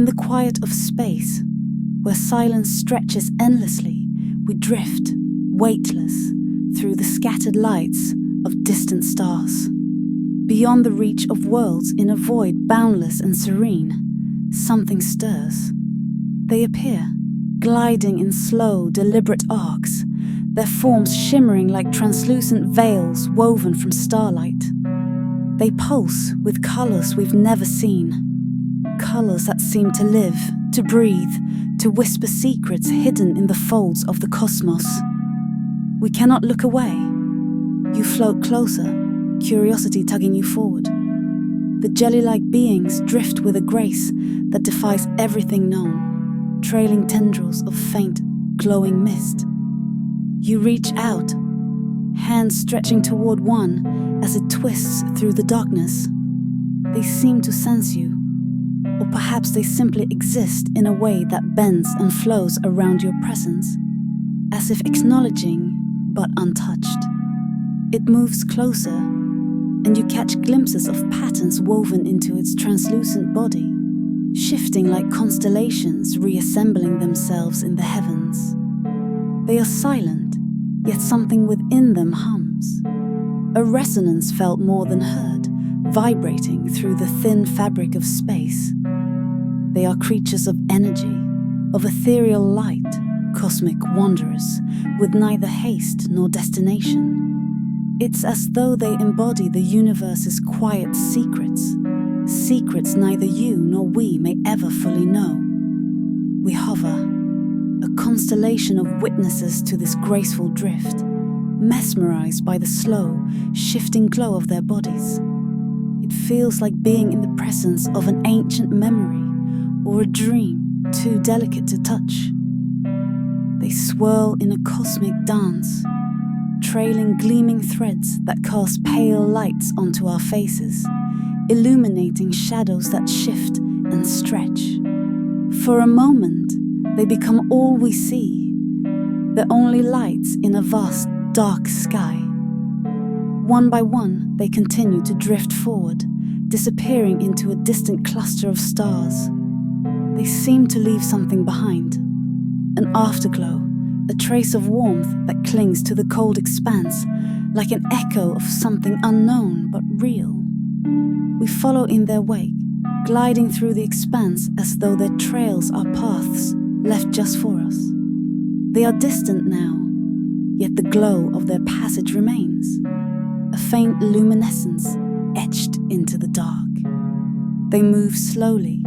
In the quiet of space, where silence stretches endlessly, we drift, weightless, through the scattered lights of distant stars. Beyond the reach of worlds in a void boundless and serene, something stirs. They appear, gliding in slow, deliberate arcs, their forms shimmering like translucent veils woven from starlight. They pulse with colors we've never seen, colors that seem to live, to breathe, to whisper secrets hidden in the folds of the cosmos. We cannot look away. You float closer, curiosity tugging you forward. The jelly-like beings drift with a grace that defies everything known, trailing tendrils of faint, glowing mist. You reach out, hands stretching toward one as it twists through the darkness. They seem to sense you, or perhaps they simply exist in a way that bends and flows around your presence, as if acknowledging but untouched. It moves closer, and you catch glimpses of patterns woven into its translucent body, shifting like constellations reassembling themselves in the heavens. They are silent, yet something within them hums. A resonance felt more than heard, vibrating through the thin fabric of space. They are creatures of energy, of ethereal light, cosmic wanderers, with neither haste nor destination. It's as though they embody the universe's quiet secrets, secrets neither you nor we may ever fully know. We hover, a constellation of witnesses to this graceful drift, mesmerized by the slow, shifting glow of their bodies. It feels like being in the presence of an ancient memory or a dream too delicate to touch. They swirl in a cosmic dance, trailing gleaming threads that cast pale lights onto our faces, illuminating shadows that shift and stretch. For a moment, they become all we see, the only lights in a vast, dark sky. One by one, they continue to drift forward, disappearing into a distant cluster of stars. They seem to leave something behind, an afterglow, a trace of warmth that clings to the cold expanse, like an echo of something unknown but real. We follow in their wake, gliding through the expanse as though their trails are paths left just for us. They are distant now, yet the glow of their passage remains, a faint luminescence etched into the dark. They move slowly,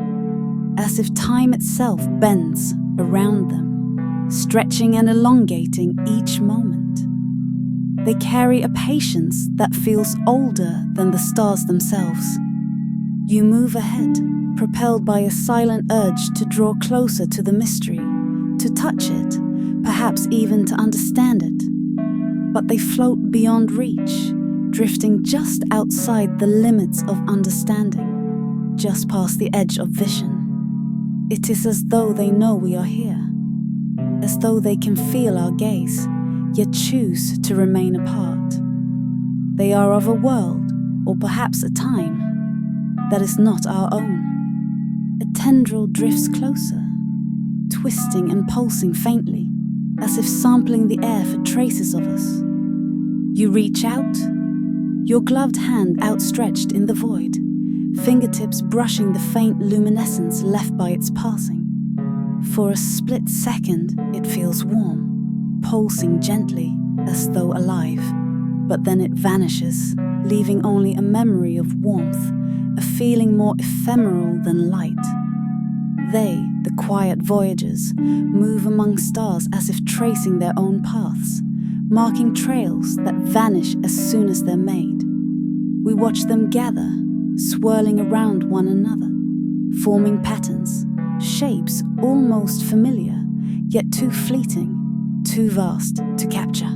as if time itself bends around them, stretching and elongating each moment. They carry a patience that feels older than the stars themselves. You move ahead, propelled by a silent urge to draw closer to the mystery, to touch it, perhaps even to understand it. But they float beyond reach, drifting just outside the limits of understanding, just past the edge of vision. It is as though they know we are here, as though they can feel our gaze, yet choose to remain apart. They are of a world, or perhaps a time, that is not our own. A tendril drifts closer, twisting and pulsing faintly, as if sampling the air for traces of us. You reach out, your gloved hand outstretched in the void, fingertips brushing the faint luminescence left by its passing. For a split second, it feels warm, pulsing gently, as though alive. But then it vanishes, leaving only a memory of warmth, a feeling more ephemeral than light. They, the quiet voyagers, move among stars as if tracing their own paths, marking trails that vanish as soon as they're made. We watch them gather, swirling around one another, forming patterns, shapes almost familiar, yet too fleeting, too vast to capture.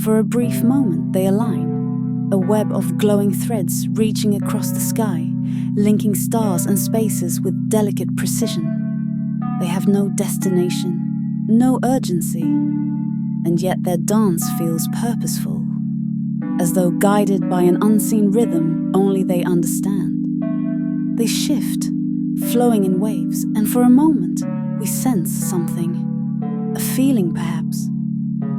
For a brief moment they align, a web of glowing threads reaching across the sky, linking stars and spaces with delicate precision. They have no destination, no urgency, and yet their dance feels purposeful, as though guided by an unseen rhythm only they understand. They shift, flowing in waves, and for a moment we sense something. A feeling, perhaps.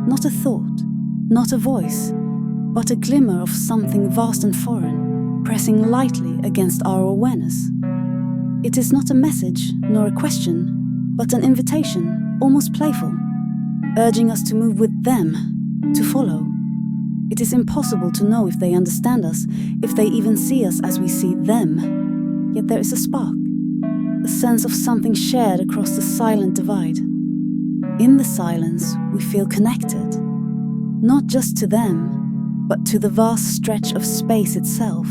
Not a thought, not a voice, but a glimmer of something vast and foreign, pressing lightly against our awareness. It is not a message, nor a question, but an invitation, almost playful, urging us to move with them, to follow. It is impossible to know if they understand us, if they even see us as we see them. Yet there is a spark, a sense of something shared across the silent divide. In the silence, we feel connected, not just to them, but to the vast stretch of space itself,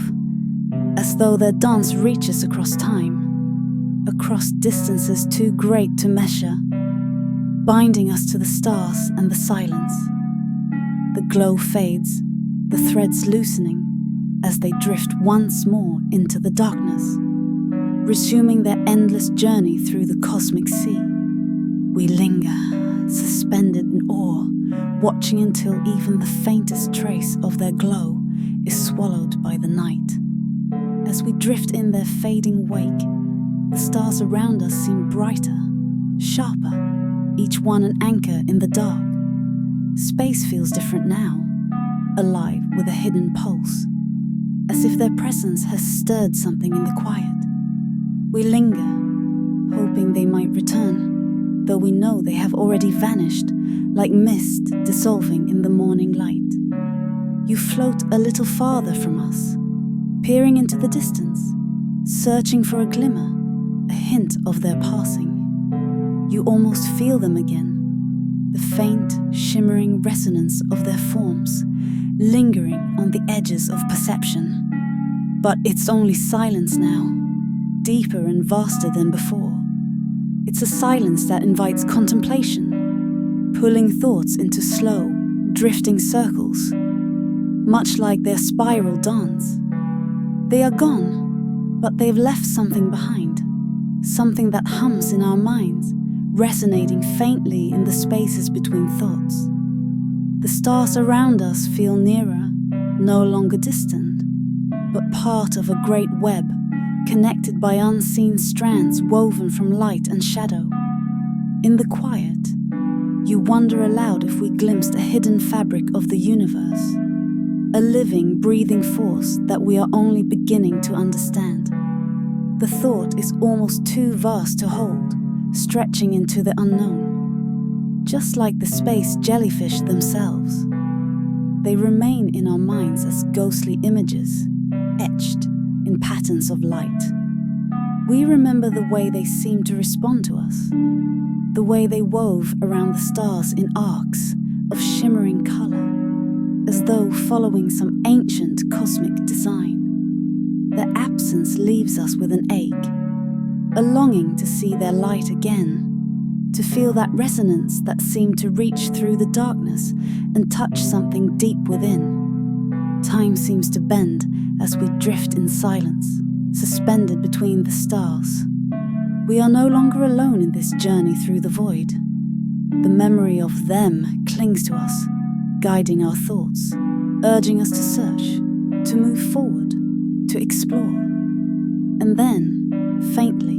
as though their dance reaches across time, across distances too great to measure, binding us to the stars and the silence. The glow fades, the threads loosening as they drift once more into the darkness, resuming their endless journey through the cosmic sea. We linger, suspended in awe, watching until even the faintest trace of their glow is swallowed by the night. As we drift in their fading wake, the stars around us seem brighter, sharper, each one an anchor in the dark. Space feels different now, alive with a hidden pulse, as if their presence has stirred something in the quiet. We linger, hoping they might return, though we know they have already vanished, like mist dissolving in the morning light. You float a little farther from us, peering into the distance, searching for a glimmer, a hint of their passing. You almost feel them again, the faint, shimmering resonance of their forms, lingering on the edges of perception. But it's only silence now, deeper and vaster than before. It's a silence that invites contemplation, pulling thoughts into slow, drifting circles, much like their spiral dance. They are gone, but they've left something behind, something that hums in our minds, resonating faintly in the spaces between thoughts. The stars around us feel nearer, no longer distant, but part of a great web, connected by unseen strands woven from light and shadow. In the quiet, you wonder aloud if we glimpsed a hidden fabric of the universe, a living, breathing force that we are only beginning to understand. The thought is almost too vast to hold, stretching into the unknown. Just like the space jellyfish themselves, they remain in our minds as ghostly images, etched in patterns of light. We remember the way they seemed to respond to us, the way they wove around the stars in arcs of shimmering color, as though following some ancient cosmic design. Their absence leaves us with an ache, a longing to see their light again, to feel that resonance that seemed to reach through the darkness and touch something deep within. Time seems to bend as we drift in silence, suspended between the stars. We are no longer alone in this journey through the void. The memory of them clings to us, guiding our thoughts, urging us to search, to move forward, to explore. And then, faintly,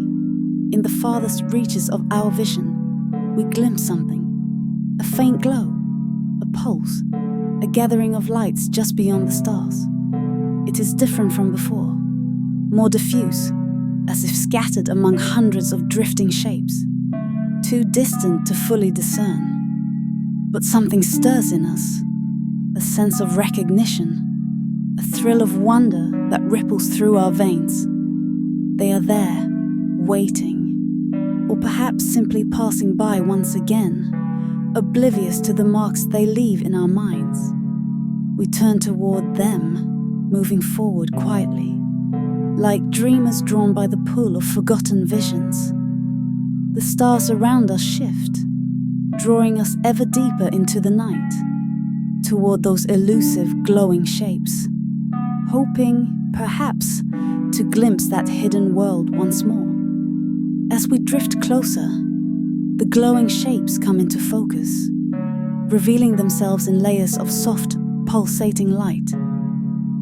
in the farthest reaches of our vision, we glimpse something, a faint glow, a pulse, a gathering of lights just beyond the stars. It is different from before, more diffuse, as if scattered among hundreds of drifting shapes, too distant to fully discern. But something stirs in us, a sense of recognition, a thrill of wonder that ripples through our veins. They are there, waiting, or perhaps simply passing by once again, oblivious to the marks they leave in our minds. We turn toward them, moving forward quietly, like dreamers drawn by the pull of forgotten visions. The stars around us shift, drawing us ever deeper into the night, toward those elusive, glowing shapes, hoping, perhaps, to glimpse that hidden world once more. As we drift closer, the glowing shapes come into focus, revealing themselves in layers of soft, pulsating light.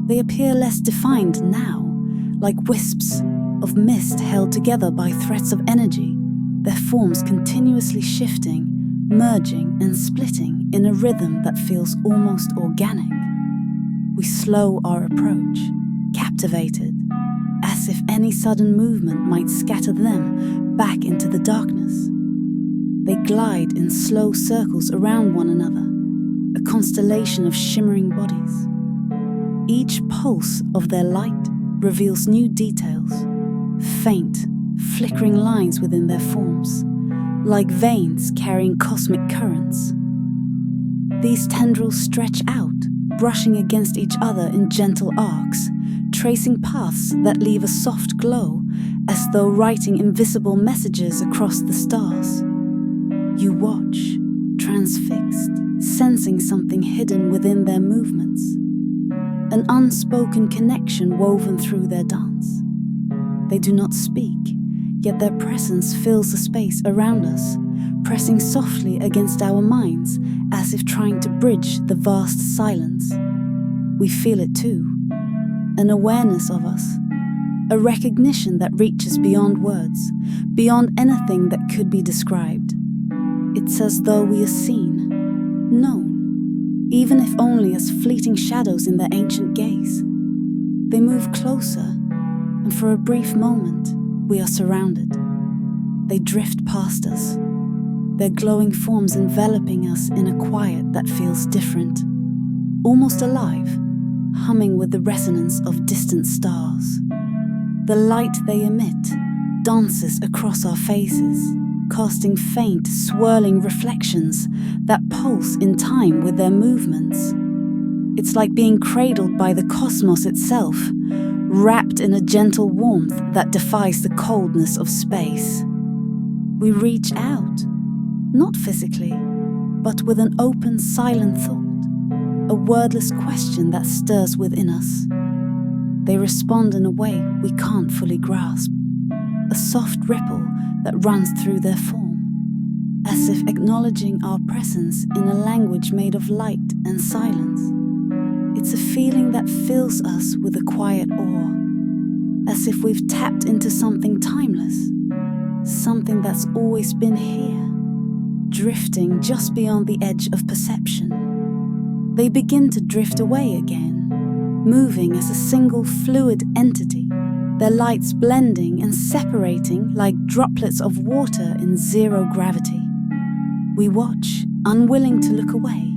They appear less defined now, like wisps, of mist held together by threads of energy, their forms continuously shifting, merging and splitting in a rhythm that feels almost organic. We slow our approach, captivated, as if any sudden movement might scatter them back into the darkness. They glide in slow circles around one another, a constellation of shimmering bodies. Each pulse of their light reveals new details, faint, flickering lines within their forms, like veins carrying cosmic currents. These tendrils stretch out, brushing against each other in gentle arcs, tracing paths that leave a soft glow, as though writing invisible messages across the stars. You watch, transfixed, sensing something hidden within their movements, an unspoken connection woven through their dance. They do not speak, yet their presence fills the space around us, pressing softly against our minds as if trying to bridge the vast silence. We feel it too, an awareness of us, a recognition that reaches beyond words, beyond anything that could be described. It's as though we are seen, known, even if only as fleeting shadows in their ancient gaze. They move closer, and for a brief moment, we are surrounded. They drift past us, their glowing forms enveloping us in a quiet that feels different, almost alive, humming with the resonance of distant stars. The light they emit dances across our faces, casting faint, swirling reflections that pulse in time with their movements. It's like being cradled by the cosmos itself, wrapped in a gentle warmth that defies the coldness of space. We reach out, not physically, but with an open, silent thought, a wordless question that stirs within us. They respond in a way we can't fully grasp, a soft ripple that runs through their form, as if acknowledging our presence in a language made of light and silence. It's a feeling that fills us with a quiet awe, as if we've tapped into something timeless, something that's always been here, drifting just beyond the edge of perception. They begin to drift away again, moving as a single fluid entity, their lights blending and separating like droplets of water in zero gravity. We watch, unwilling to look away,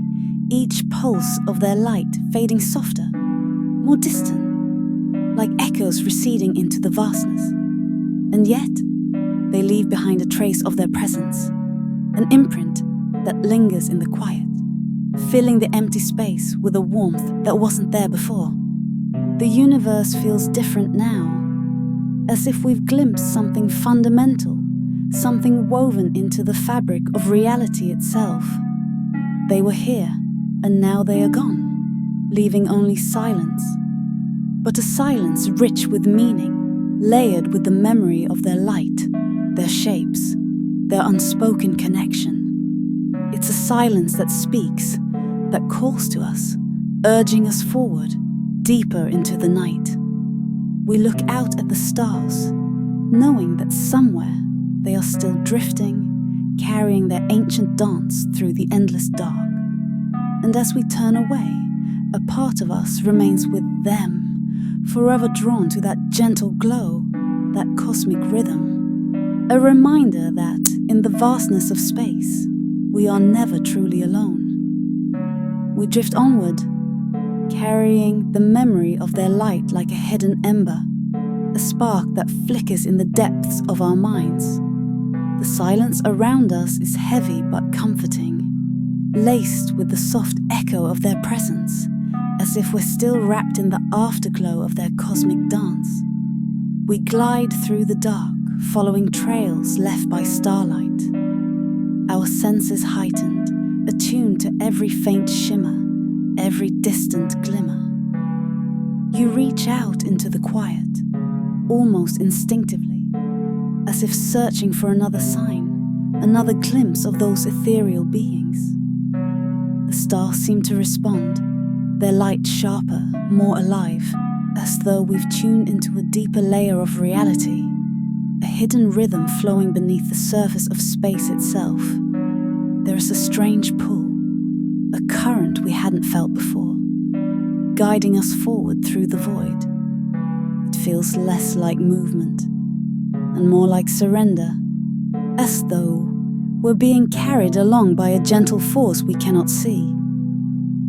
each pulse of their light fading softer, more distant, like echoes receding into the vastness. And yet, they leave behind a trace of their presence, an imprint that lingers in the quiet, filling the empty space with a warmth that wasn't there before. The universe feels different now, as if we've glimpsed something fundamental, something woven into the fabric of reality itself. They were here, and now they are gone, leaving only silence. But a silence rich with meaning, layered with the memory of their light, their shapes, their unspoken connection. It's a silence that speaks, that calls to us, urging us forward, deeper into the night. We look out at the stars, knowing that somewhere they are still drifting, carrying their ancient dance through the endless dark. And as we turn away, a part of us remains with them, forever drawn to that gentle glow, that cosmic rhythm. A reminder that, in the vastness of space, we are never truly alone. We drift onward, carrying the memory of their light like a hidden ember, a spark that flickers in the depths of our minds. The silence around us is heavy but comforting, laced with the soft echo of their presence, as if we're still wrapped in the afterglow of their cosmic dance. We glide through the dark, following trails left by starlight, our senses heightened, attuned to every faint shimmer, every distant glimmer. You reach out into the quiet, almost instinctively, as if searching for another sign, another glimpse of those ethereal beings. The stars seem to respond, their light sharper, more alive, as though we've tuned into a deeper layer of reality, a hidden rhythm flowing beneath the surface of space itself. There is a strange pull, a current we hadn't felt before, guiding us forward through the void. It feels less like movement and more like surrender, as though we're being carried along by a gentle force we cannot see.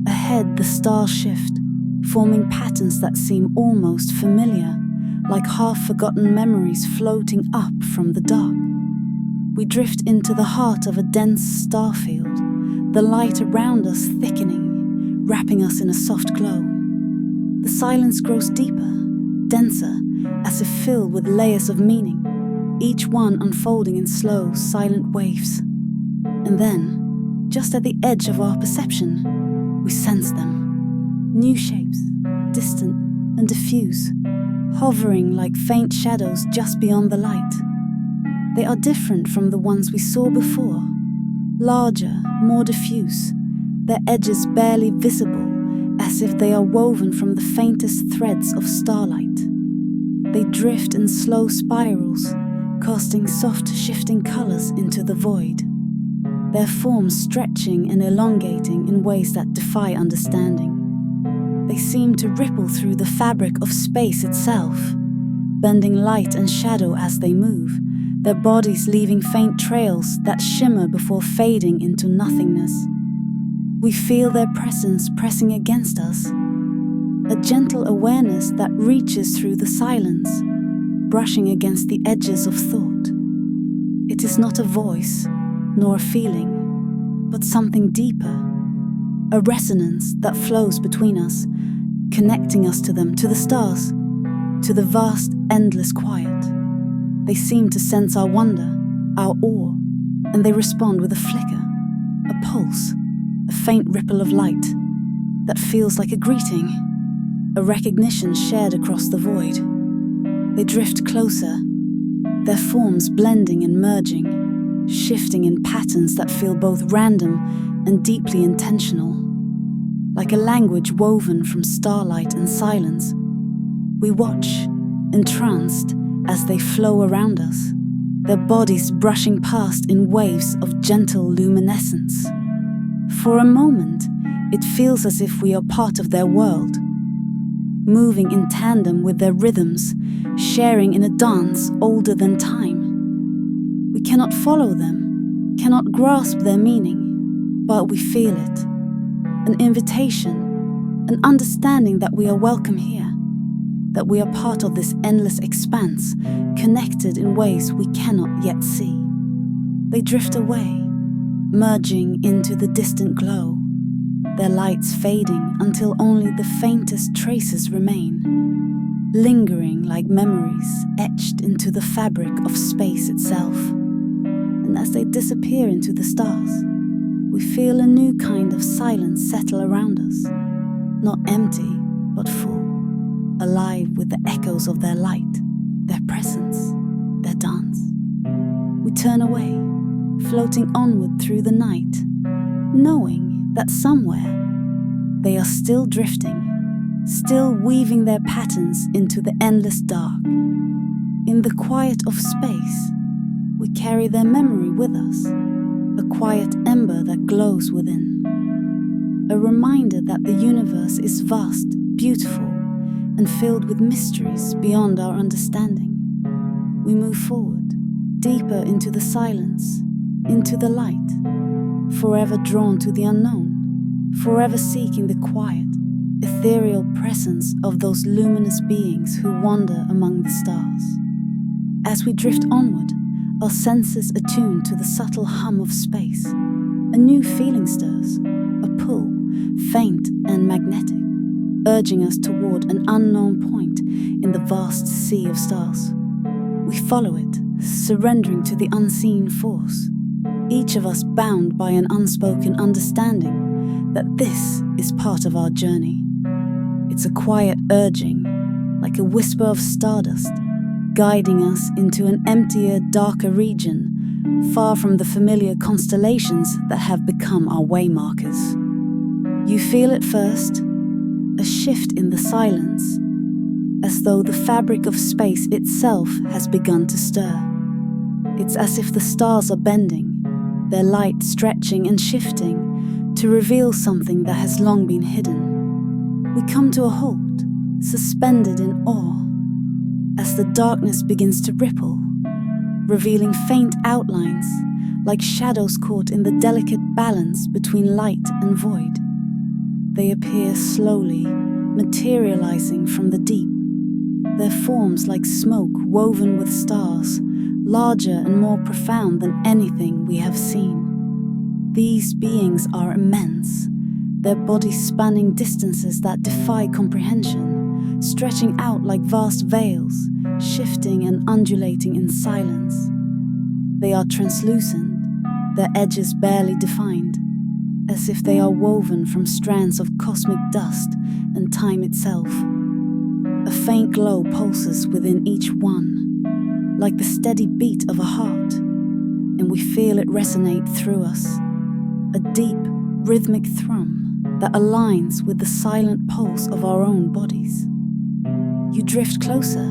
Ahead, the stars shift, forming patterns that seem almost familiar, like half-forgotten memories floating up from the dark. We drift into the heart of a dense star field, the light around us thickening, wrapping us in a soft glow. The silence grows deeper, denser, as if filled with layers of meaning, each one unfolding in slow, silent waves. And then, just at the edge of our perception, we sense them. New shapes, distant and diffuse, hovering like faint shadows just beyond the light. They are different from the ones we saw before, larger, more diffuse, their edges barely visible, as if they are woven from the faintest threads of starlight. They drift in slow spirals, casting soft, shifting colors into the void, their forms stretching and elongating in ways that defy understanding. They seem to ripple through the fabric of space itself, bending light and shadow as they move, their bodies leaving faint trails that shimmer before fading into nothingness. We feel their presence pressing against us, a gentle awareness that reaches through the silence, brushing against the edges of thought. It is not a voice, nor a feeling, but something deeper, a resonance that flows between us, connecting us to them, to the stars, to the vast, endless quiet. They seem to sense our wonder, our awe, and they respond with a flicker, a pulse, a faint ripple of light that feels like a greeting, a recognition shared across the void. They drift closer, their forms blending and merging, shifting in patterns that feel both random and deeply intentional. Like a language woven from starlight and silence, we watch, entranced, as they flow around us, their bodies brushing past in waves of gentle luminescence. For a moment, it feels as if we are part of their world, moving in tandem with their rhythms, sharing in a dance older than time. We cannot follow them, cannot grasp their meaning, but we feel it. An invitation, an understanding that we are welcome here, that we are part of this endless expanse, connected in ways we cannot yet see. They drift away, merging into the distant glow, their lights fading until only the faintest traces remain, lingering like memories etched into the fabric of space itself. And as they disappear into the stars, we feel a new kind of silence settle around us, not empty, but full, alive with the echoes of their light, their presence, their dance. We turn away, floating onward through the night, knowing that somewhere they are still drifting, still weaving their patterns into the endless dark. In the quiet of space, we carry their memory with us, a quiet ember that glows within, a reminder that the universe is vast, beautiful, and filled with mysteries beyond our understanding. We move forward, deeper into the silence, into the light, forever drawn to the unknown, forever seeking the quiet, ethereal presence of those luminous beings who wander among the stars. As we drift onward, our senses attune to the subtle hum of space. A new feeling stirs, a pull, faint and magnetic, urging us toward an unknown point in the vast sea of stars. We follow it, surrendering to the unseen force, each of us bound by an unspoken understanding that this is part of our journey. It's a quiet urging, like a whisper of stardust, guiding us into an emptier, darker region, far from the familiar constellations that have become our waymarkers. You feel it first, a shift in the silence, as though the fabric of space itself has begun to stir. It's as if the stars are bending, their light stretching and shifting to reveal something that has long been hidden. We come to a halt, suspended in awe, as the darkness begins to ripple, revealing faint outlines like shadows caught in the delicate balance between light and void. They appear slowly, materializing from the deep, their forms like smoke woven with stars, larger and more profound than anything we have seen. These beings are immense, their bodies spanning distances that defy comprehension, stretching out like vast veils, shifting and undulating in silence. They are translucent, their edges barely defined, as if they are woven from strands of cosmic dust and time itself. A faint glow pulses within each one, like the steady beat of a heart, and we feel it resonate through us, a deep, rhythmic thrum that aligns with the silent pulse of our own bodies. You drift closer,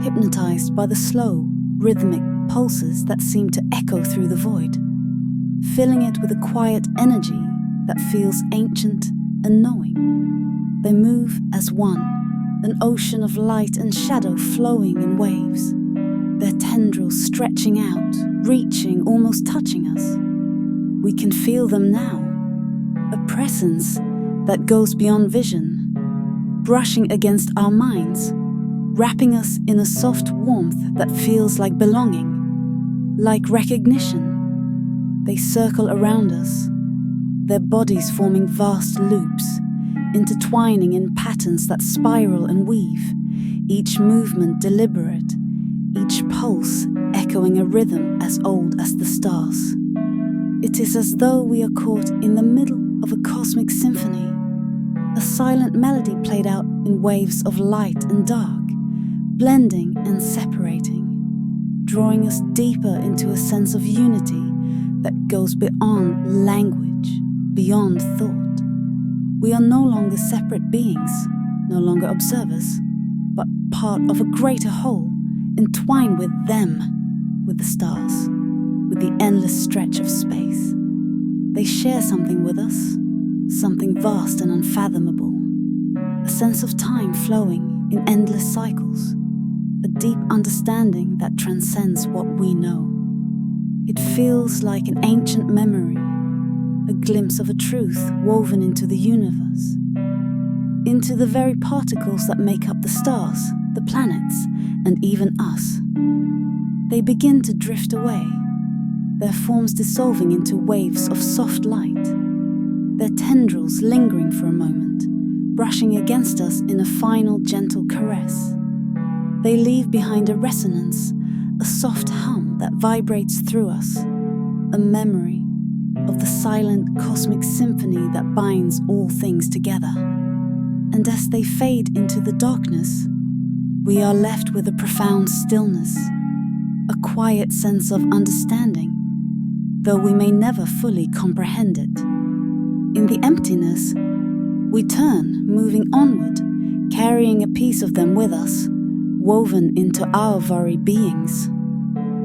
hypnotized by the slow, rhythmic pulses that seem to echo through the void, filling it with a quiet energy that feels ancient and knowing. They move as one, an ocean of light and shadow flowing in waves, their tendrils stretching out, reaching, almost touching us. We can feel them now, a presence that goes beyond vision, brushing against our minds, wrapping us in a soft warmth that feels like belonging, like recognition. They circle around us, their bodies forming vast loops, intertwining in patterns that spiral and weave, each movement deliberate, each pulse echoing a rhythm as old as the stars. It is as though we are caught in the middle of a cosmic symphony, a silent melody played out in waves of light and dark, blending and separating, drawing us deeper into a sense of unity that goes beyond language, beyond thought. We are no longer separate beings, no longer observers, but part of a greater whole, entwined with them, with the stars, with the endless stretch of space. They share something with us, something vast and unfathomable, a sense of time flowing in endless cycles, a deep understanding that transcends what we know. It feels like an ancient memory, a glimpse of a truth woven into the universe, into the very particles that make up the stars, the planets, and even us. They begin to drift away, their forms dissolving into waves of soft light, their tendrils lingering for a moment, brushing against us in a final gentle caress. They leave behind a resonance, a soft hum that vibrates through us, a memory of the silent cosmic symphony that binds all things together. And as they fade into the darkness, we are left with a profound stillness, a quiet sense of understanding, though we may never fully comprehend it. In the emptiness, we turn, moving onward, carrying a piece of them with us, woven into our very beings.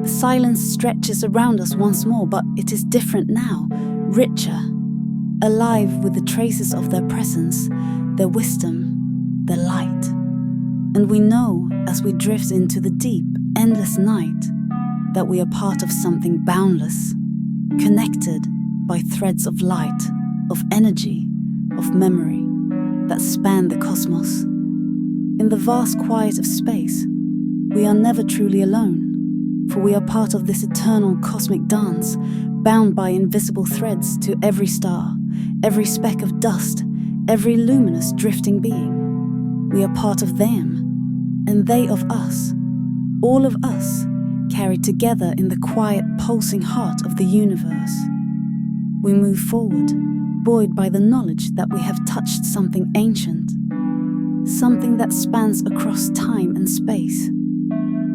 The silence stretches around us once more, but it is different now, richer, alive with the traces of their presence, their wisdom, their light. And we know, as we drift into the deep, endless night, that we are part of something boundless, connected by threads of light, of energy, of memory, that span the cosmos. In the vast quiet of space, we are never truly alone, for we are part of this eternal cosmic dance, bound by invisible threads to every star, every speck of dust, every luminous drifting being. We are part of them, and they of us, all of us, carried together in the quiet, pulsing heart of the universe. We move forward, buoyed by the knowledge that we have touched something ancient, something that spans across time and space.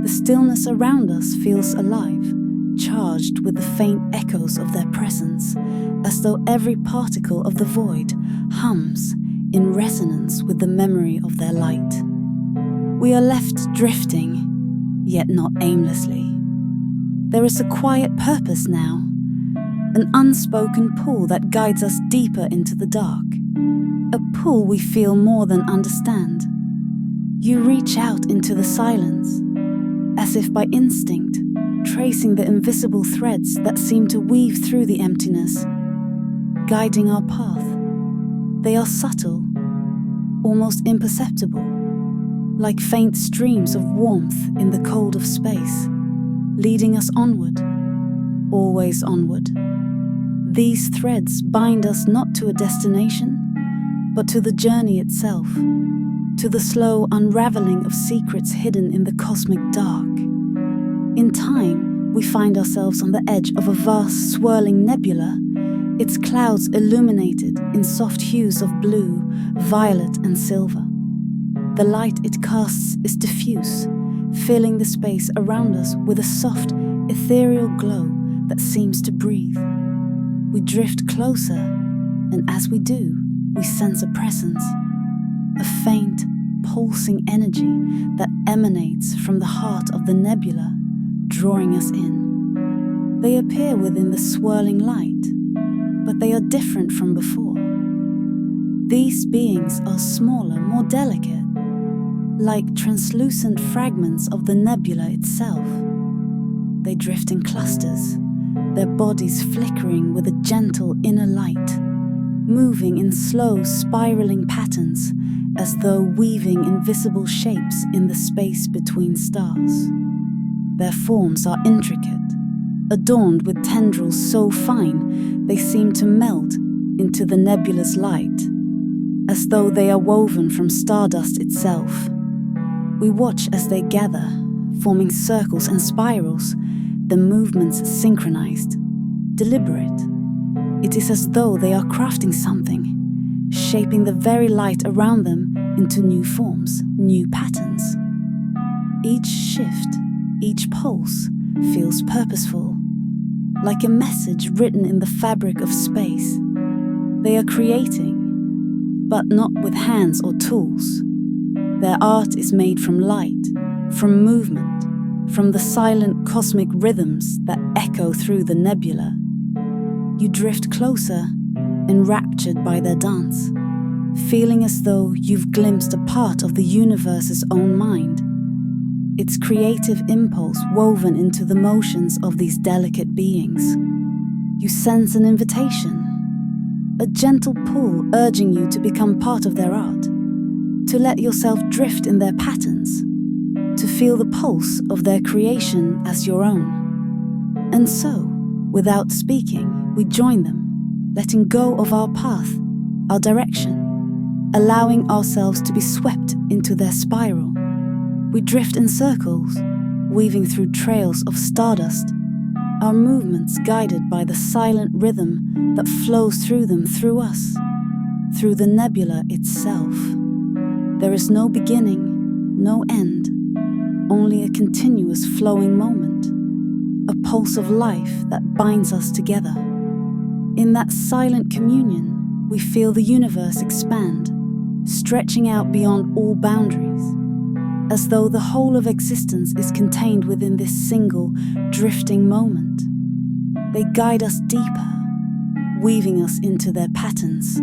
The stillness around us feels alive, charged with the faint echoes of their presence, as though every particle of the void hums in resonance with the memory of their light. We are left drifting, yet not aimlessly. There is a quiet purpose now, an unspoken pull that guides us deeper into the dark, a pull we feel more than understand. You reach out into the silence, as if by instinct, tracing the invisible threads that seem to weave through the emptiness, guiding our path. They are subtle, almost imperceptible, like faint streams of warmth in the cold of space, leading us onward, always onward. These threads bind us not to a destination, but to the journey itself, to the slow unraveling of secrets hidden in the cosmic dark. In time, we find ourselves on the edge of a vast swirling nebula, its clouds illuminated in soft hues of blue, violet and silver. The light it casts is diffuse, filling the space around us with a soft, ethereal glow that seems to breathe. We drift closer, and as we do, we sense a presence, a faint, pulsing energy that emanates from the heart of the nebula, drawing us in. They appear within the swirling light, but they are different from before. These beings are smaller, more delicate, like translucent fragments of the nebula itself. They drift in clusters, their bodies flickering with a gentle inner light, moving in slow, spiraling patterns as though weaving invisible shapes in the space between stars. Their forms are intricate, adorned with tendrils so fine they seem to melt into the nebula's light, as though they are woven from stardust itself. We watch as they gather, forming circles and spirals, the movements synchronized, deliberate. It is as though they are crafting something, shaping the very light around them into new forms, new patterns. Each shift, each pulse feels purposeful, like a message written in the fabric of space. They are creating, but not with hands or tools. Their art is made from light, from movement, from the silent cosmic rhythms that echo through the nebula. You drift closer, enraptured by their dance, feeling as though you've glimpsed a part of the universe's own mind, its creative impulse woven into the motions of these delicate beings. You sense an invitation, a gentle pull urging you to become part of their art, to let yourself drift in their patterns, to feel the pulse of their creation as your own. And so, without speaking, we join them, letting go of our path, our direction, allowing ourselves to be swept into their spiral. We drift in circles, weaving through trails of stardust, our movements guided by the silent rhythm that flows through them, through us, through the nebula itself. There is no beginning, no end, only a continuous flowing moment, a pulse of life that binds us together. In that silent communion, we feel the universe expand, stretching out beyond all boundaries, as though the whole of existence is contained within this single, drifting moment. They guide us deeper, weaving us into their patterns,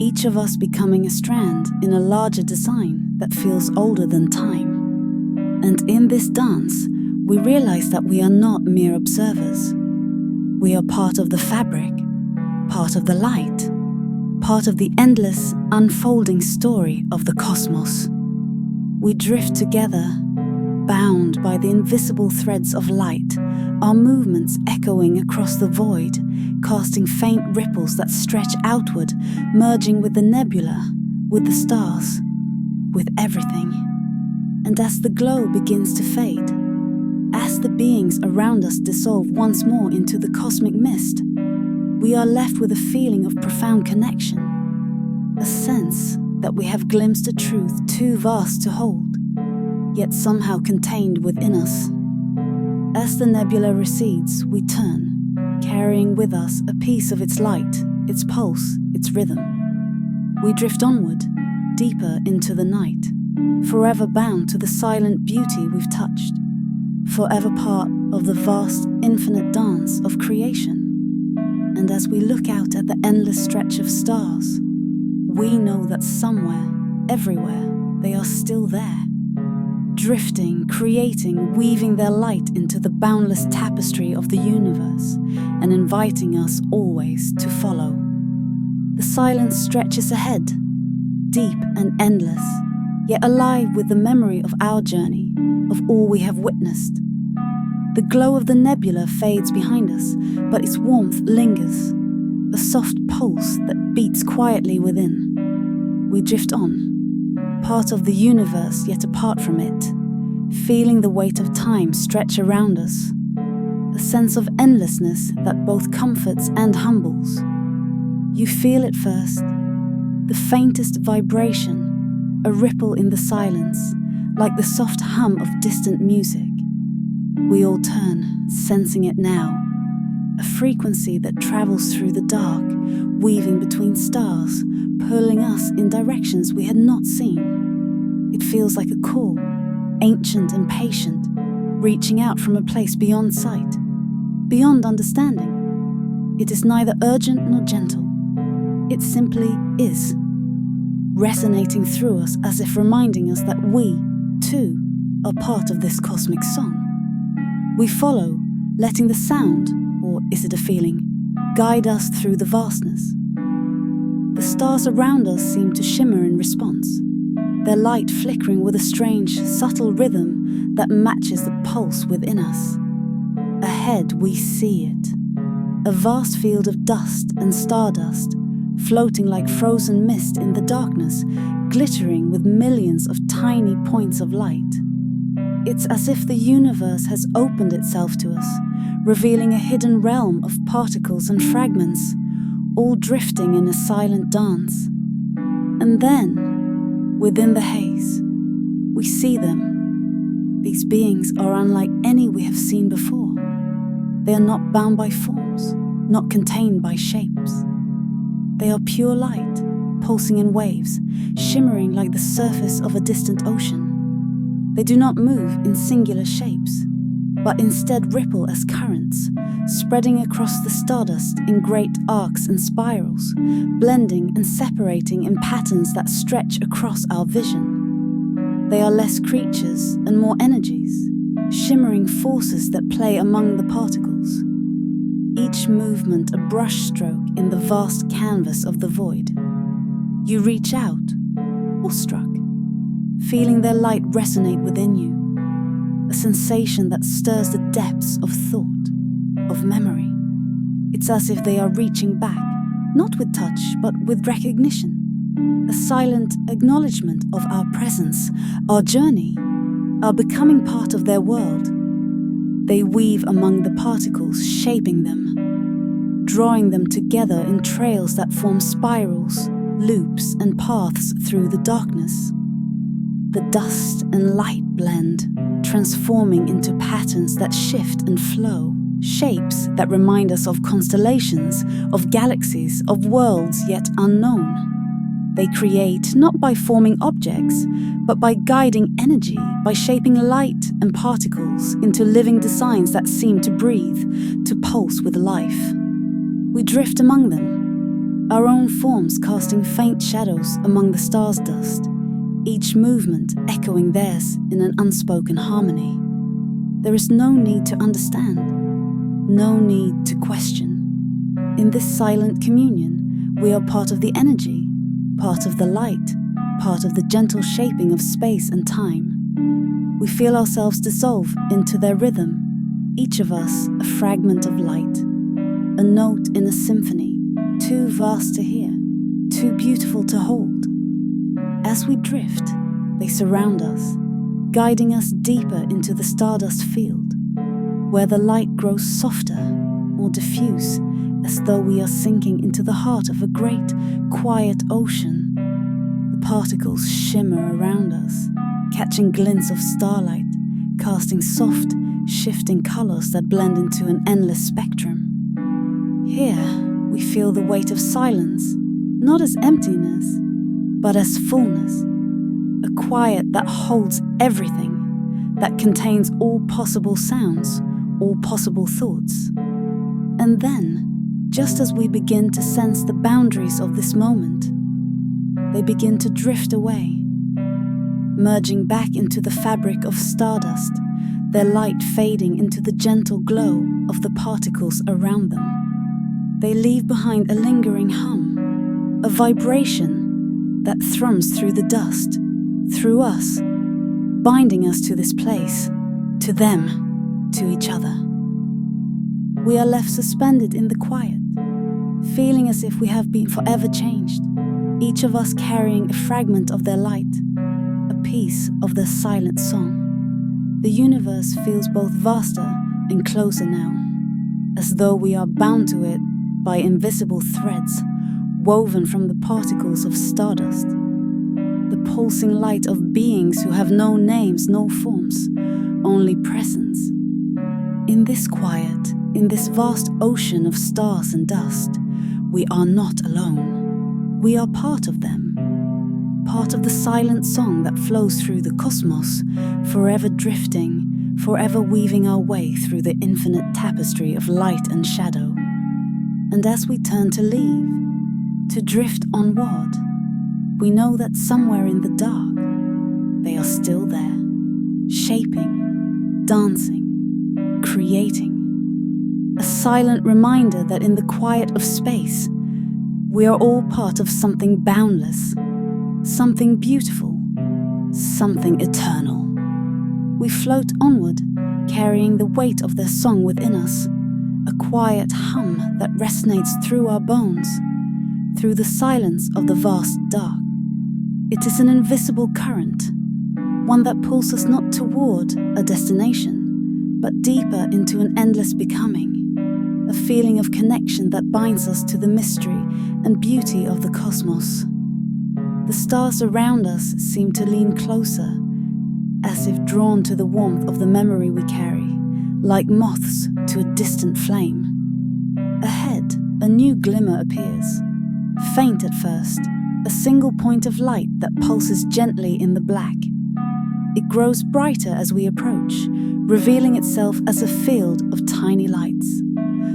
each of us becoming a strand in a larger design that feels older than time. And in this dance, we realize that we are not mere observers. We are part of the fabric, part of the light, part of the endless, unfolding story of the cosmos. We drift together, bound by the invisible threads of light, our movements echoing across the void, casting faint ripples that stretch outward, merging with the nebula, with the stars, with everything. And as the glow begins to fade, as the beings around us dissolve once more into the cosmic mist, we are left with a feeling of profound connection, a sense that we have glimpsed a truth too vast to hold, yet somehow contained within us. As the nebula recedes, we turn, carrying with us a piece of its light, its pulse, its rhythm. We drift onward, deeper into the night, forever bound to the silent beauty we've touched, forever part of the vast, infinite dance of creation. And as we look out at the endless stretch of stars, we know that somewhere, everywhere, they are still there, drifting, creating, weaving their light into the boundless tapestry of the universe and inviting us always to follow. The silence stretches ahead, deep and endless, yet alive with the memory of our journey, of all we have witnessed. The glow of the nebula fades behind us, but its warmth lingers, a soft pulse that beats quietly within. We drift on, part of the universe yet apart from it, feeling the weight of time stretch around us, a sense of endlessness that both comforts and humbles. You feel it first, the faintest vibration, a ripple in the silence, like the soft hum of distant music. We all turn, sensing it now, a frequency that travels through the dark, weaving between stars, pulling us in directions we had not seen. It feels like a call, ancient and patient, reaching out from a place beyond sight, beyond understanding. It is neither urgent nor gentle. It simply is, resonating through us as if reminding us that we, too, are part of this cosmic song. We follow, letting the sound, or is it a feeling, guide us through the vastness. The stars around us seem to shimmer in response, their light flickering with a strange, subtle rhythm that matches the pulse within us. Ahead we see it, a vast field of dust and stardust, floating like frozen mist in the darkness, glittering with millions of tiny points of light. It's as if the universe has opened itself to us, revealing a hidden realm of particles and fragments, all drifting in a silent dance. And then, within the haze, we see them. These beings are unlike any we have seen before. They are not bound by forms, not contained by shapes. They are pure light, pulsing in waves, shimmering like the surface of a distant ocean. They do not move in singular shapes, but instead ripple as currents, spreading across the stardust in great arcs and spirals, blending and separating in patterns that stretch across our vision. They are less creatures and more energies, shimmering forces that play among the particles, each movement a brushstroke in the vast canvas of the void. You reach out, awestruck, feeling their light resonate within you, a sensation that stirs the depths of thought, of memory. It's as if they are reaching back, not with touch, but with recognition, a silent acknowledgement of our presence, our journey, our becoming part of their world. They weave among the particles, shaping them, drawing them together in trails that form spirals, loops, and paths through the darkness. The dust and light blend, transforming into patterns that shift and flow, shapes that remind us of constellations, of galaxies, of worlds yet unknown. They create not by forming objects, but by guiding energy, by shaping light and particles into living designs that seem to breathe, to pulse with life. We drift among them, our own forms casting faint shadows among the stars' dust, each movement echoing theirs in an unspoken harmony. There is no need to understand, no need to question. In this silent communion, we are part of the energy, part of the light, part of the gentle shaping of space and time. We feel ourselves dissolve into their rhythm, each of us a fragment of light, a note in a symphony, too vast to hear, too beautiful to hold. As we drift, they surround us, guiding us deeper into the stardust field, where the light grows softer, more diffuse, as though we are sinking into the heart of a great, quiet ocean. The particles shimmer around us, catching glints of starlight, casting soft, shifting colors that blend into an endless spectrum. Here, we feel the weight of silence, not as emptiness, but as fullness, a quiet that holds everything, that contains all possible sounds, all possible thoughts. And then, just as we begin to sense the boundaries of this moment, they begin to drift away, merging back into the fabric of stardust, their light fading into the gentle glow of the particles around them. They leave behind a lingering hum, a vibration that thrums through the dust, through us, binding us to this place, to them, to each other. We are left suspended in the quiet, feeling as if we have been forever changed, each of us carrying a fragment of their light, a piece of their silent song. The universe feels both vaster and closer now, as though we are bound to it by invisible threads woven from the particles of stardust, the pulsing light of beings who have no names, no forms, only presence. In this quiet, in this vast ocean of stars and dust, we are not alone. We are part of them, part of the silent song that flows through the cosmos, forever drifting, forever weaving our way through the infinite tapestry of light and shadow. And as we turn to leave, to drift onward, we know that somewhere in the dark, they are still there, shaping, dancing, creating. A silent reminder that in the quiet of space, we are all part of something boundless, something beautiful, something eternal. We float onward, carrying the weight of their song within us, a quiet hum that resonates through our bones, through the silence of the vast dark. It is an invisible current, one that pulls us not toward a destination, but deeper into an endless becoming, a feeling of connection that binds us to the mystery and beauty of the cosmos. The stars around us seem to lean closer, as if drawn to the warmth of the memory we carry, like moths to a distant flame. Ahead, a new glimmer appears, faint at first, a single point of light that pulses gently in the black. It grows brighter as we approach, revealing itself as a field of tiny lights,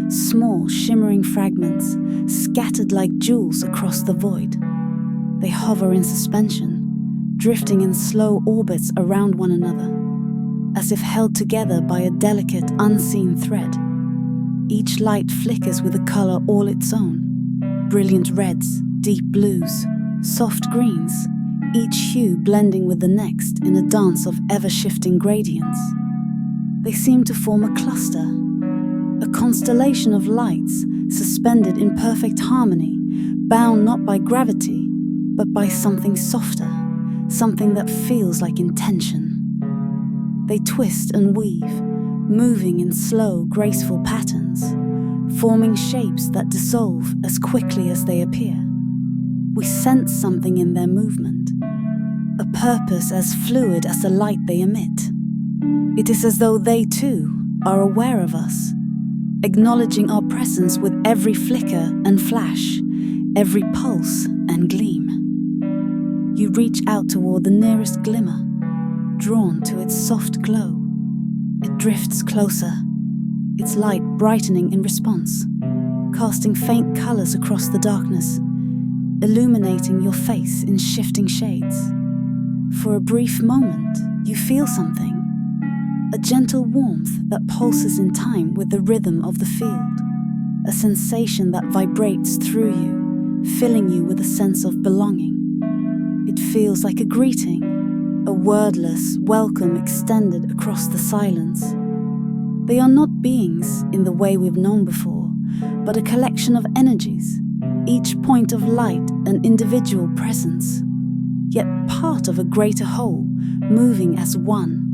small shimmering fragments scattered like jewels across the void. They hover in suspension, drifting in slow orbits around one another, as if held together by a delicate, unseen thread. Each light flickers with a color all its own, brilliant reds, deep blues, soft greens, each hue blending with the next in a dance of ever-shifting gradients. They seem to form a cluster, a constellation of lights suspended in perfect harmony, bound not by gravity, but by something softer, something that feels like intention. They twist and weave, moving in slow, graceful patterns, forming shapes that dissolve as quickly as they appear. We sense something in their movement, a purpose as fluid as the light they emit. It is as though they too are aware of us, acknowledging our presence with every flicker and flash, every pulse and gleam. You reach out toward the nearest glimmer, drawn to its soft glow. It drifts closer, its light brightening in response, casting faint colors across the darkness, illuminating your face in shifting shades. For a brief moment, you feel something, a gentle warmth that pulses in time with the rhythm of the field, a sensation that vibrates through you, filling you with a sense of belonging. It feels like a greeting, a wordless welcome extended across the silence. They are not beings in the way we've known before, but a collection of energies, each point of light an individual presence, yet part of a greater whole, moving as one.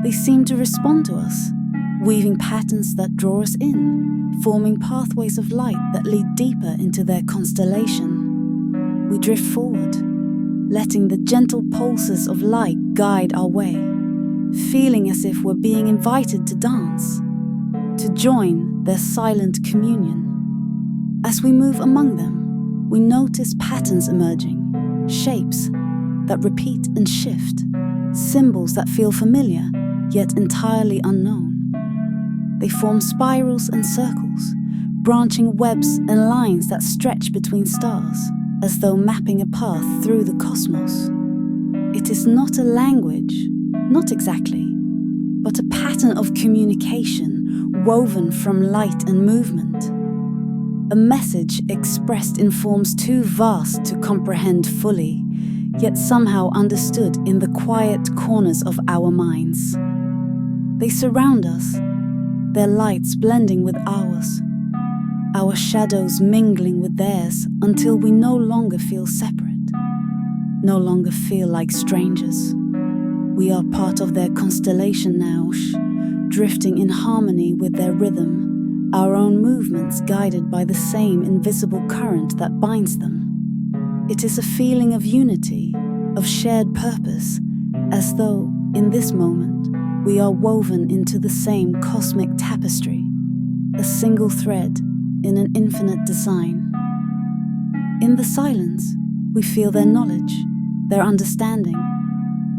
They seem to respond to us, weaving patterns that draw us in, forming pathways of light that lead deeper into their constellation. We drift forward, letting the gentle pulses of light guide our way, feeling as if we're being invited to dance, to join their silent communion. As we move among them, we notice patterns emerging, shapes that repeat and shift, symbols that feel familiar, yet entirely unknown. They form spirals and circles, branching webs and lines that stretch between stars, as though mapping a path through the cosmos. It is not a language, not exactly, but a pattern of communication woven from light and movement. A message expressed in forms too vast to comprehend fully, yet somehow understood in the quiet corners of our minds. They surround us, their lights blending with ours, our shadows mingling with theirs until we no longer feel separate, no longer feel like strangers. We are part of their constellation now, drifting in harmony with their rhythm, our own movements guided by the same invisible current that binds them. It is a feeling of unity, of shared purpose, as though, in this moment, we are woven into the same cosmic tapestry, a single thread in an infinite design. In the silence, we feel their knowledge, their understanding,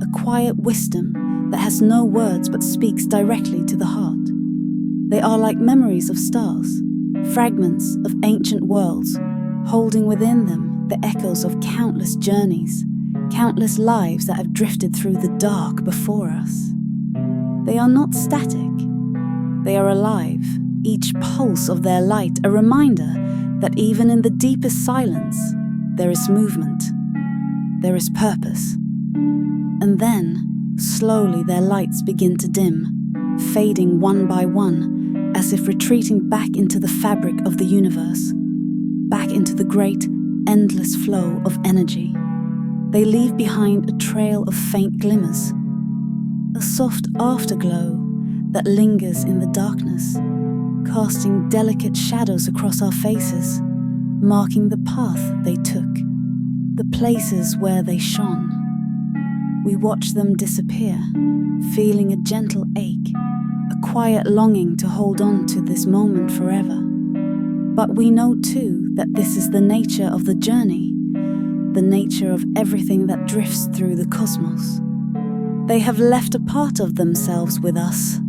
a quiet wisdom that has no words but speaks directly to the heart. They are like memories of stars, fragments of ancient worlds, holding within them the echoes of countless journeys, countless lives that have drifted through the dark before us. They are not static. They are alive, each pulse of their light a reminder that even in the deepest silence, there is movement, there is purpose. And then, slowly their lights begin to dim, fading one by one, as if retreating back into the fabric of the universe, back into the great, endless flow of energy. They leave behind a trail of faint glimmers, a soft afterglow that lingers in the darkness, casting delicate shadows across our faces, marking the path they took, the places where they shone. We watch them disappear, feeling a gentle ache, a quiet longing to hold on to this moment forever. But we know too that this is the nature of the journey, the nature of everything that drifts through the cosmos. They have left a part of themselves with us,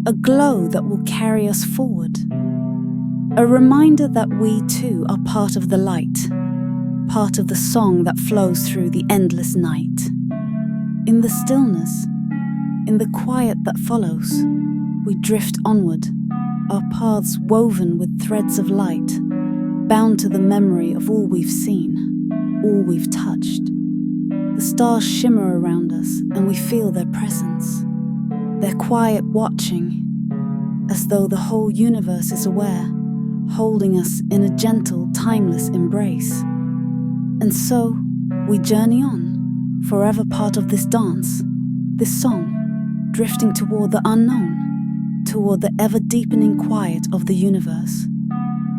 a glow that will carry us forward, a reminder that we too are part of the light, part of the song that flows through the endless night. In the stillness, in the quiet that follows, we drift onward, our paths woven with threads of light, bound to the memory of all we've seen, all we've touched. The stars shimmer around us and we feel their presence, their quiet watching, as though the whole universe is aware, holding us in a gentle, timeless embrace. And so, we journey on, forever part of this dance, this song, drifting toward the unknown, toward the ever-deepening quiet of the universe,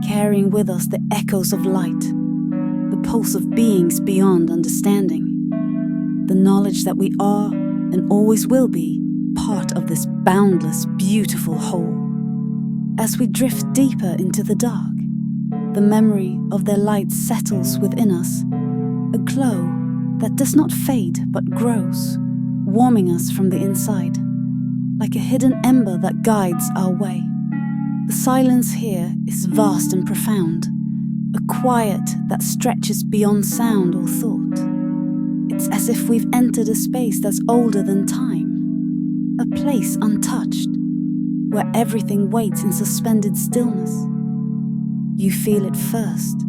carrying with us the echoes of light, the pulse of beings beyond understanding, the knowledge that we are and always will be part of this boundless, beautiful whole. As we drift deeper into the dark, the memory of their light settles within us, a glow that does not fade but grows, warming us from the inside, like a hidden ember that guides our way. The silence here is vast and profound, a quiet that stretches beyond sound or thought. It's as if we've entered a space that's older than time, a place untouched, where everything waits in suspended stillness. You feel it first,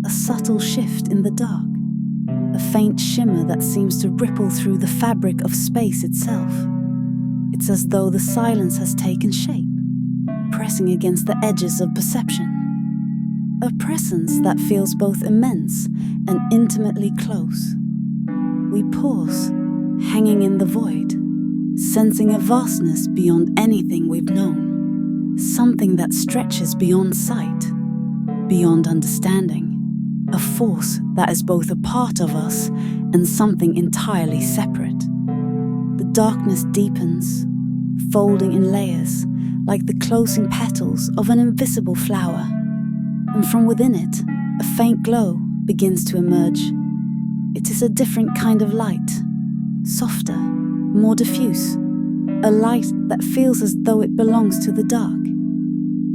a subtle shift in the dark, a faint shimmer that seems to ripple through the fabric of space itself. It's as though the silence has taken shape, pressing against the edges of perception. A presence that feels both immense and intimately close. We pause, hanging in the void, sensing a vastness beyond anything we've known, something that stretches beyond sight, beyond understanding, a force that is both a part of us and something entirely separate. The darkness deepens, folding in layers like the closing petals of an invisible flower, and from within it, a faint glow begins to emerge, It is a different kind of light, softer, more diffuse, a light that feels as though it belongs to the dark,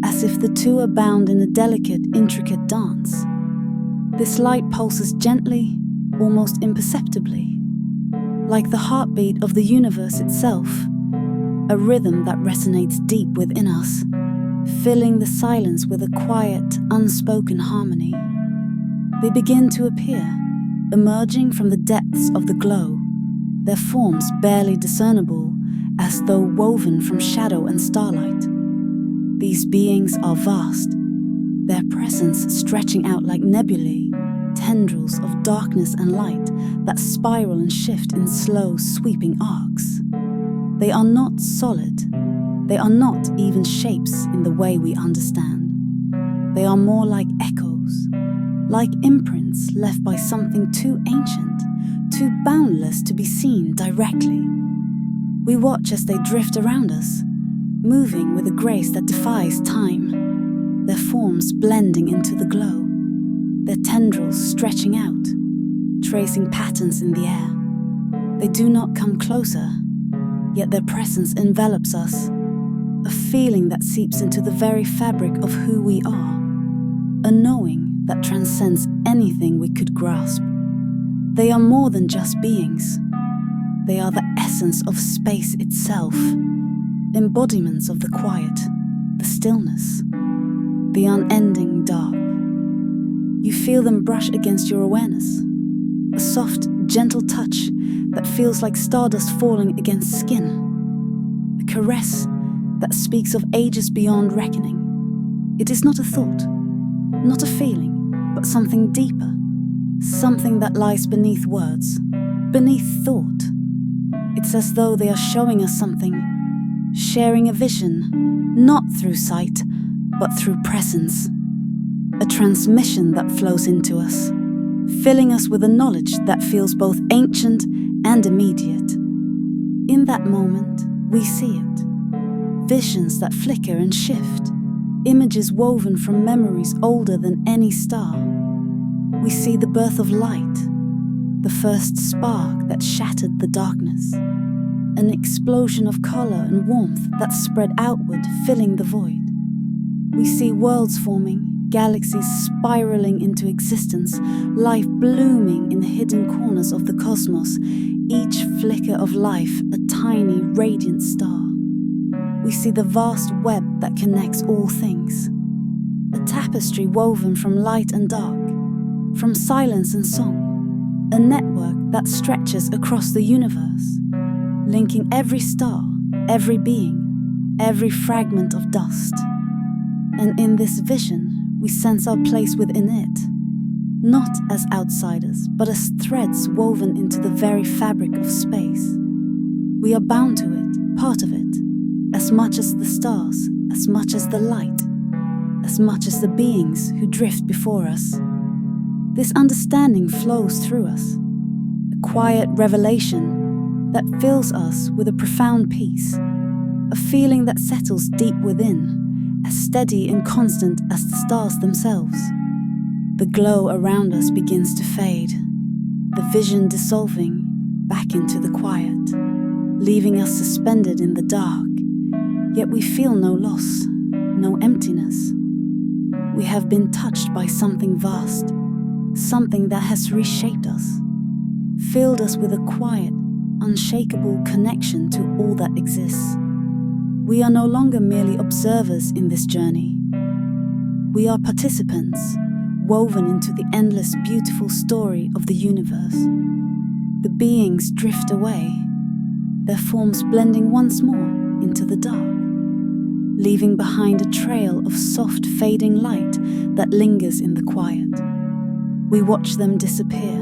as if the two are bound in a delicate, intricate dance. This light pulses gently, almost imperceptibly, like the heartbeat of the universe itself, a rhythm that resonates deep within us, filling the silence with a quiet, unspoken harmony. They begin to appear, emerging from the depths of the glow, their forms barely discernible, as though woven from shadow and starlight. These beings are vast, their presence stretching out like nebulae, tendrils of darkness and light that spiral and shift in slow, sweeping arcs. They are not solid. They are not even shapes in the way we understand. They are more like echoes, like imprints left by something too ancient, too boundless to be seen directly. We watch as they drift around us, moving with a grace that defies time, their forms blending into the glow, their tendrils stretching out, tracing patterns in the air. They do not come closer, yet their presence envelops us, a feeling that seeps into the very fabric of who we are, a knowing that transcends anything we could grasp. They are more than just beings. They are the essence of space itself, embodiments of the quiet, the stillness, the unending dark. You feel them brush against your awareness, a soft, gentle touch that feels like stardust falling against skin, a caress that speaks of ages beyond reckoning. It is not a thought, not a feeling, but something deeper, something that lies beneath words, beneath thought. It's as though they are showing us something, sharing a vision, not through sight, but through presence, a transmission that flows into us, filling us with a knowledge that feels both ancient and immediate. In that moment, we see it. Visions that flicker and shift, images woven from memories older than any star. We see the birth of light, the first spark that shattered the darkness, an explosion of color and warmth that spread outward, filling the void. We see worlds forming, galaxies spiraling into existence, life blooming in hidden corners of the cosmos, each flicker of life a tiny, radiant star. We see the vast web that connects all things, a tapestry woven from light and dark, from silence and song, a network that stretches across the universe, linking every star, every being, every fragment of dust. And in this vision, we sense our place within it, not as outsiders, but as threads woven into the very fabric of space. We are bound to it, part of it, as much as the stars, as much as the light, as much as the beings who drift before us. This understanding flows through us, a quiet revelation that fills us with a profound peace, a feeling that settles deep within, as steady and constant as the stars themselves. The glow around us begins to fade, the vision dissolving back into the quiet, leaving us suspended in the dark. Yet we feel no loss, no emptiness. We have been touched by something vast, something that has reshaped us, filled us with a quiet, unshakable connection to all that exists. We are no longer merely observers in this journey. We are participants, woven into the endless, beautiful story of the universe. The beings drift away, their forms blending once more into the dark, leaving behind a trail of soft, fading light that lingers in the quiet. We watch them disappear,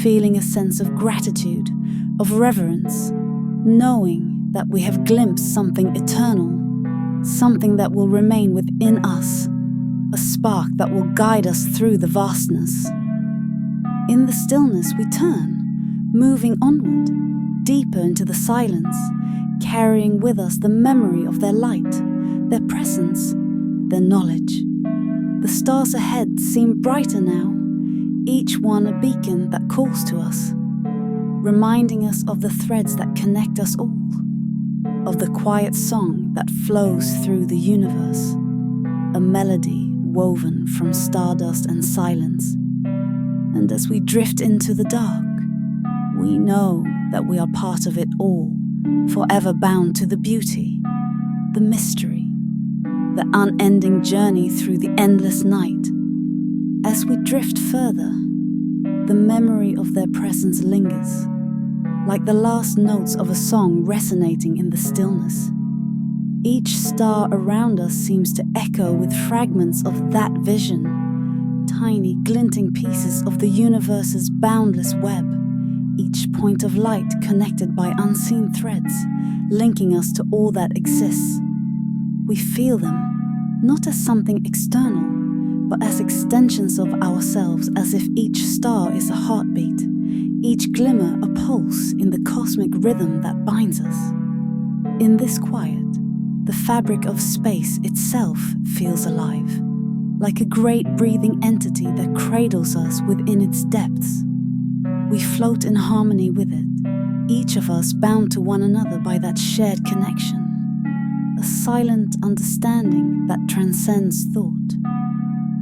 feeling a sense of gratitude, of reverence, knowing that we have glimpsed something eternal, something that will remain within us, a spark that will guide us through the vastness. In the stillness we turn, moving onward, deeper into the silence, carrying with us the memory of their light, their presence, their knowledge. The stars ahead seem brighter now, each one a beacon that calls to us, reminding us of the threads that connect us all, of the quiet song that flows through the universe, a melody woven from stardust and silence. And as we drift into the dark, we know that we are part of it all, forever bound to the beauty, the mystery, the unending journey through the endless night. As we drift further, the memory of their presence lingers, like the last notes of a song resonating in the stillness. Each star around us seems to echo with fragments of that vision, tiny glinting pieces of the universe's boundless web, each point of light connected by unseen threads, linking us to all that exists. We feel them, not as something external, but as extensions of ourselves, as if each star is a heartbeat, each glimmer a pulse in the cosmic rhythm that binds us. In this quiet, the fabric of space itself feels alive, like a great breathing entity that cradles us within its depths. We float in harmony with it, each of us bound to one another by that shared connection, a silent understanding that transcends thought.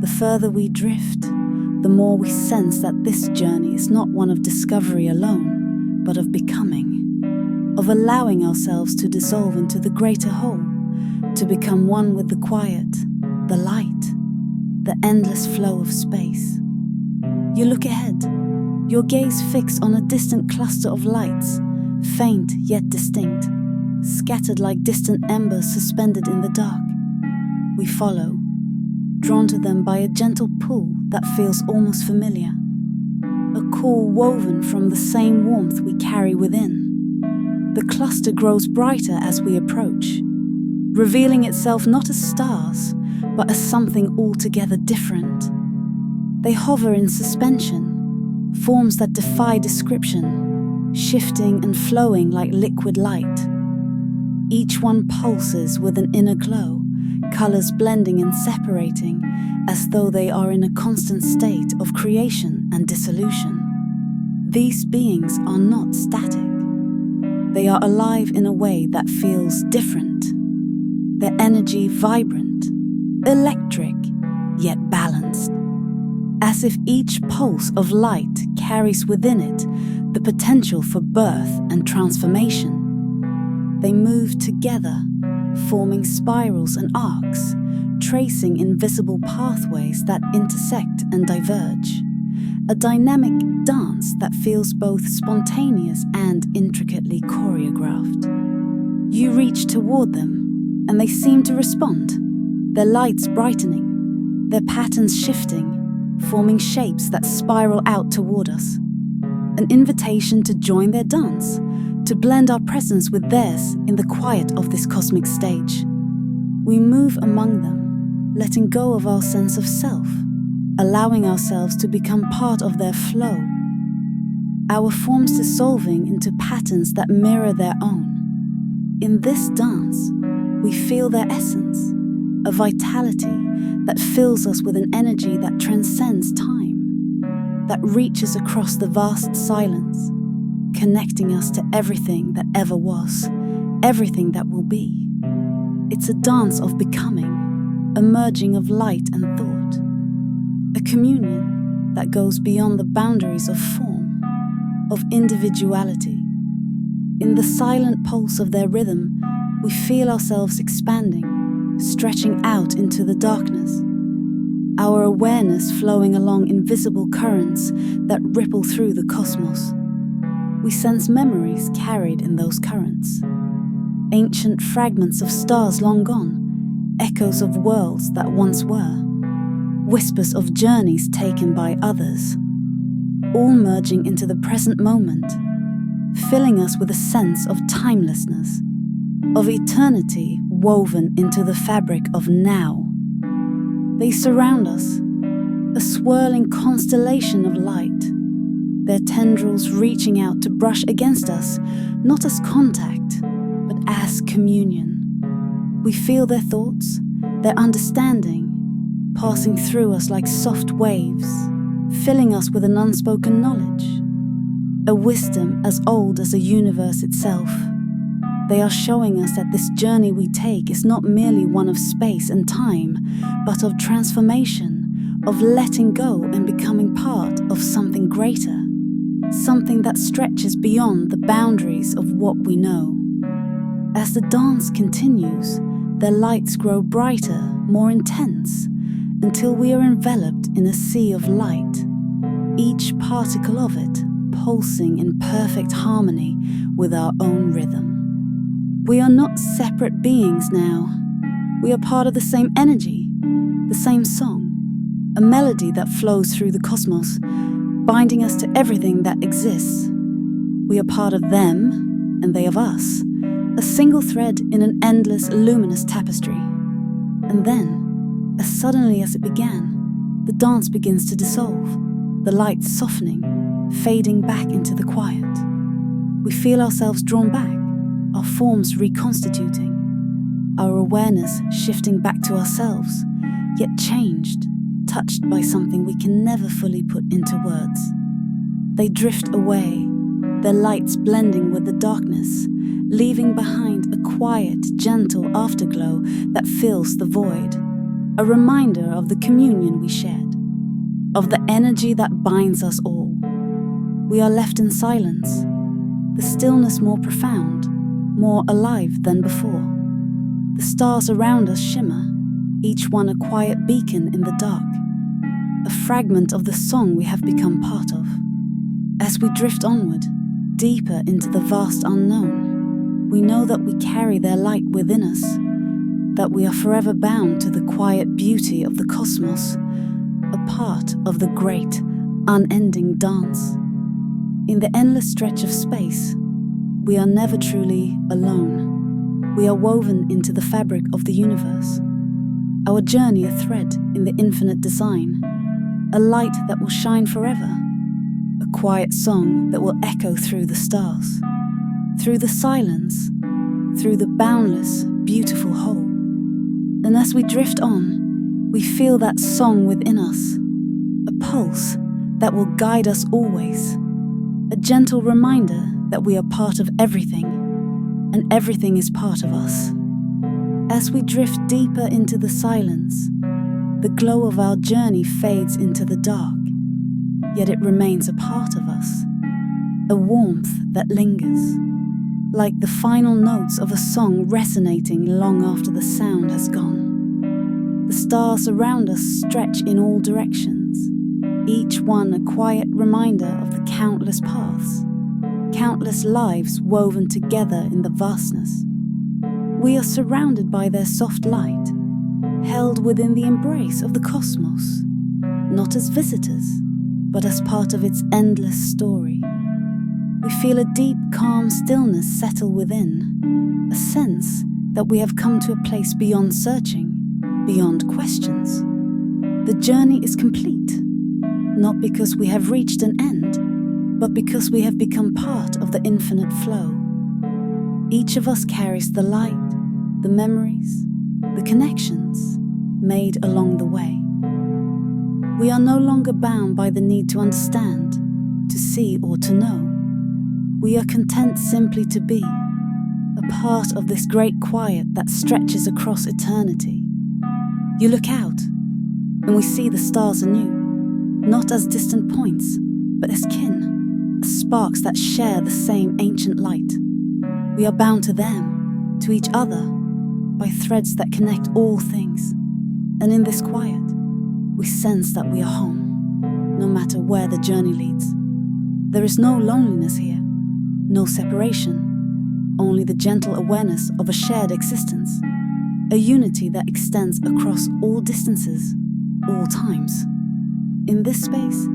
The further we drift, the more we sense that this journey is not one of discovery alone, but of becoming, of allowing ourselves to dissolve into the greater whole, to become one with the quiet, the light, the endless flow of space. You look ahead, your gaze fixed on a distant cluster of lights, faint yet distinct, scattered like distant embers suspended in the dark. We follow, drawn to them by a gentle pull that feels almost familiar, a call woven from the same warmth we carry within. The cluster grows brighter as we approach, revealing itself not as stars, but as something altogether different. They hover in suspension, forms that defy description, shifting and flowing like liquid light. Each one pulses with an inner glow, colors blending and separating, as though they are in a constant state of creation and dissolution. These beings are not static. They are alive in a way that feels different. Their energy vibrant, electric, yet balanced, as if each pulse of light carries within it the potential for birth and transformation. They move together, forming spirals and arcs, tracing invisible pathways that intersect and diverge, a dynamic dance that feels both spontaneous and intricately choreographed. You reach toward them, and they seem to respond, their lights brightening, their patterns shifting, forming shapes that spiral out toward us. An invitation to join their dance, to blend our presence with theirs in the quiet of this cosmic stage. We move among them, letting go of our sense of self, allowing ourselves to become part of their flow, our forms dissolving into patterns that mirror their own. In this dance, we feel their essence, a vitality that fills us with an energy that transcends time, that reaches across the vast silence, connecting us to everything that ever was, everything that will be. It's a dance of becoming, a merging of light and thought, a communion that goes beyond the boundaries of form, of individuality. In the silent pulse of their rhythm, we feel ourselves expanding, stretching out into the darkness, our awareness flowing along invisible currents that ripple through the cosmos. We sense memories carried in those currents, ancient fragments of stars long gone, echoes of worlds that once were, whispers of journeys taken by others, all merging into the present moment, filling us with a sense of timelessness, of eternity woven into the fabric of now. They surround us, a swirling constellation of light, their tendrils reaching out to brush against us, not as contact, but as communion. We feel their thoughts, their understanding, passing through us like soft waves, filling us with an unspoken knowledge, a wisdom as old as the universe itself. They are showing us that this journey we take is not merely one of space and time, but of transformation, of letting go and becoming part of something greater, something that stretches beyond the boundaries of what we know. As the dance continues, their lights grow brighter, more intense, until we are enveloped in a sea of light, each particle of it pulsing in perfect harmony with our own rhythm. We are not separate beings now. We are part of the same energy, the same song, a melody that flows through the cosmos, binding us to everything that exists. We are part of them, and they of us, a single thread in an endless, luminous tapestry. And then, as suddenly as it began, the dance begins to dissolve, the lights softening, fading back into the quiet. We feel ourselves drawn back, our forms reconstituting, our awareness shifting back to ourselves, yet changed, touched by something we can never fully put into words. They drift away, their lights blending with the darkness, leaving behind a quiet, gentle afterglow that fills the void, a reminder of the communion we shared, of the energy that binds us all. We are left in silence, the stillness more profound, more alive than before. The stars around us shimmer, each one a quiet beacon in the dark, a fragment of the song we have become part of. As we drift onward, deeper into the vast unknown, we know that we carry their light within us, that we are forever bound to the quiet beauty of the cosmos, a part of the great, unending dance. In the endless stretch of space, we are never truly alone. We are woven into the fabric of the universe. Our journey a thread in the infinite design, a light that will shine forever, a quiet song that will echo through the stars, through the silence, through the boundless, beautiful whole. And as we drift on, we feel that song within us, a pulse that will guide us always, a gentle reminder that we are part of everything, and everything is part of us. As we drift deeper into the silence, the glow of our journey fades into the dark, yet it remains a part of us, a warmth that lingers, like the final notes of a song resonating long after the sound has gone. The stars around us stretch in all directions, each one a quiet reminder of the countless paths, countless lives woven together in the vastness. We are surrounded by their soft light, held within the embrace of the cosmos, not as visitors, but as part of its endless story. We feel a deep, calm stillness settle within, a sense that we have come to a place beyond searching, beyond questions. The journey is complete, not because we have reached an end, but because we have become part of the infinite flow. Each of us carries the light, the memories, the connections made along the way. We are no longer bound by the need to understand, to see or to know. We are content simply to be, a part of this great quiet that stretches across eternity. You look out, and we see the stars anew, not as distant points, but as kin, as sparks that share the same ancient light. We are bound to them, to each other, by threads that connect all things. And in this quiet, we sense that we are home, no matter where the journey leads. There is no loneliness here, no separation, only the gentle awareness of a shared existence, a unity that extends across all distances, all times. In this space,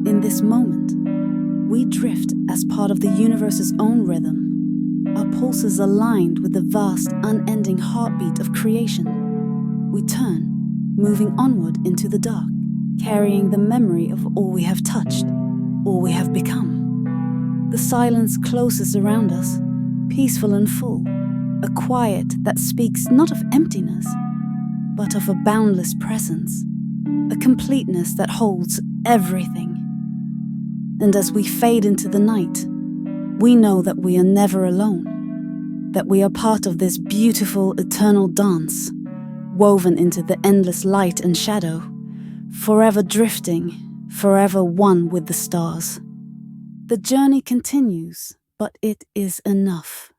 in this moment, we drift as part of the universe's own rhythm, our pulses aligned with the vast, unending heartbeat of creation. We turn, moving onward into the dark, carrying the memory of all we have touched, all we have become. The silence closes around us, peaceful and full, a quiet that speaks not of emptiness, but of a boundless presence, a completeness that holds everything. And as we fade into the night, we know that we are never alone, that we are part of this beautiful eternal dance, woven into the endless light and shadow, forever drifting, forever one with the stars. The journey continues, but it is enough.